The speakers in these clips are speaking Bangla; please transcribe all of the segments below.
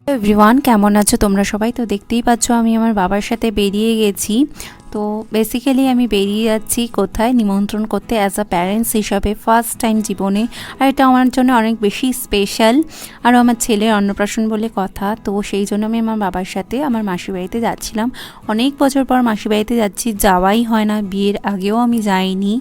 এভরিওয়ান, কেমন আছো তোমরা সবাই? তো দেখতেই পাচ্ছ আমি আমার বাবার সাথে বেরিয়ে গেছি। তো বেসিক্যালি আমি বেরিয়ে যাচ্ছি কোথায়, নিমন্ত্রণ করতে অ্যাজ আ প্যারেন্টস হিসাবে, ফার্স্ট টাইম জীবনে। আর এটা আমার জন্য অনেক বেশি স্পেশাল। আরও আমার ছেলের অন্নপ্রাশন বলে কথা, তো সেই জন্য আমি আমার বাবার সাথে আমার মাসির বাড়িতে যাচ্ছিলাম। অনেক বছর পর মাসির বাড়িতে যাচ্ছি, যাওয়াই হয় না, বিয়ের আগেও আমি যাইনি।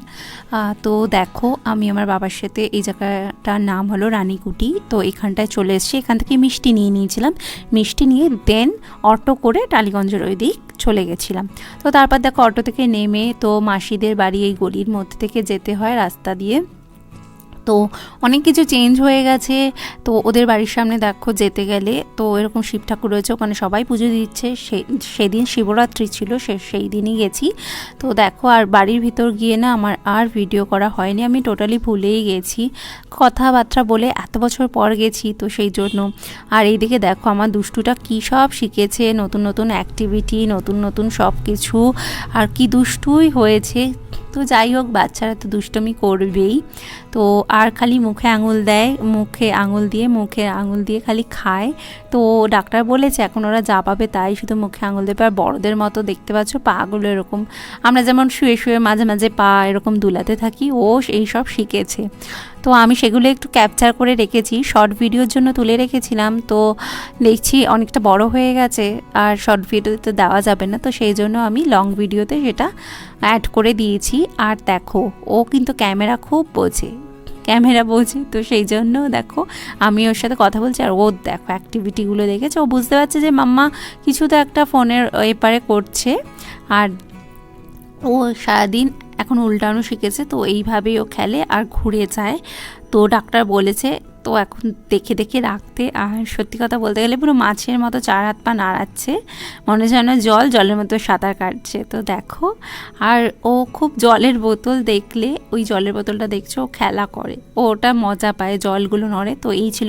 তো দেখো আমি আমার বাবার সাথে, এই জায়গাটার নাম হলো রানীকুটি, তো এখানটায় চলে এসেছি। এখান থেকে মিষ্টি নিয়ে নিয়েছিলাম, মিষ্টি নিয়ে দেন অটো করে টালিগঞ্জের ওই দিক চলে গেছিলাম। তো তারপর দেখো অটো থেকে নেমে তো মাসিদের বাড়ি এই গলির মধ্যে থেকে যেতে হয় রাস্তা দিয়ে। তো অনেক কিছু চেঞ্জ হয়ে গেছে। তো ওদের বাড়ির সামনে দেখো যেতে গেলে তো এরকম শিব ঠাকুর রয়েছে, ওখানে সবাই পুজো দিচ্ছে। সেদিন শিবরাত্রি ছিল, সেই দিনই গেছি। তো দেখো আর বাড়ির ভিতর গিয়ে না আমার আর ভিডিও করা হয়নি, আমি টোটালি ভুলেই গেছি, কথাবার্তা বলে এত বছর পর গেছি তো সেই জন্য। আর এইদিকে দেখো আমার দুষ্টুটা কী সব শিখেছে, নতুন নতুন অ্যাক্টিভিটি, নতুন নতুন সব কিছু, আর কি দুষ্টুই হয়েছে। তো যাই হোক, বাচ্চারা তো দুষ্টুমি করবেই। তো আর খালি মুখে আঙুল দেয়, মুখে আঙুল দিয়ে খালি খায়। তো ডাক্তার বলেছে এখন ওরা যা পাবে তাই শুধু মুখে আঙুল দেবে। আর বড়দের মতো দেখতে পাচ্ছ পাগুলো এরকম, আমরা যেমন শুয়ে শুয়ে মাঝে মাঝে পা এরকম দুলাতে থাকি, ও এই সব শিখেছে। তো আমি সেগুলো একটু ক্যাপচার করে রেখেছি, শর্ট ভিডিওর জন্য তুলে রেখেছিলাম। তো দেখছি অনেকটা বড় হয়ে গেছে, আর শর্ট ভিডিওতে দেওয়া যাবে না, তো সেই জন্য আমি লং ভিডিওতে সেটা অ্যাড করে দিয়েছি। আর দেখো ও কিন্তু ক্যামেরা খুব বোঝে, তো সেই জন্য দেখো আমি ওর সাথে কথা বলছি, আর ও দেখো অ্যাক্টিভিটিগুলো দেখেছে, ও বুঝতে পারছে যে মাম্মা কিছু তো একটা ফোনের এপারে করছে। আর ও সারাদিন এখন উল্টানো শিখেছে, তো এইভাবেই ও খেলে আর ঘুরে যায়। তো ডাক্তার বলেছে তো এখন দেখে দেখে রাখতে। আর সত্যি কথা বলতে গেলে পুরো মাছের মতো চার হাত পা নাড়াচ্ছে, মনে যেন জলের মতো সাঁতার কাটছে। তো দেখো আর ও খুব জলের বোতল দেখলে, ওই জলের বোতলটা দেখছো ও খেলা করে, ও ওটা মজা পায়, জলগুলো নড়ে। তো এই ছিল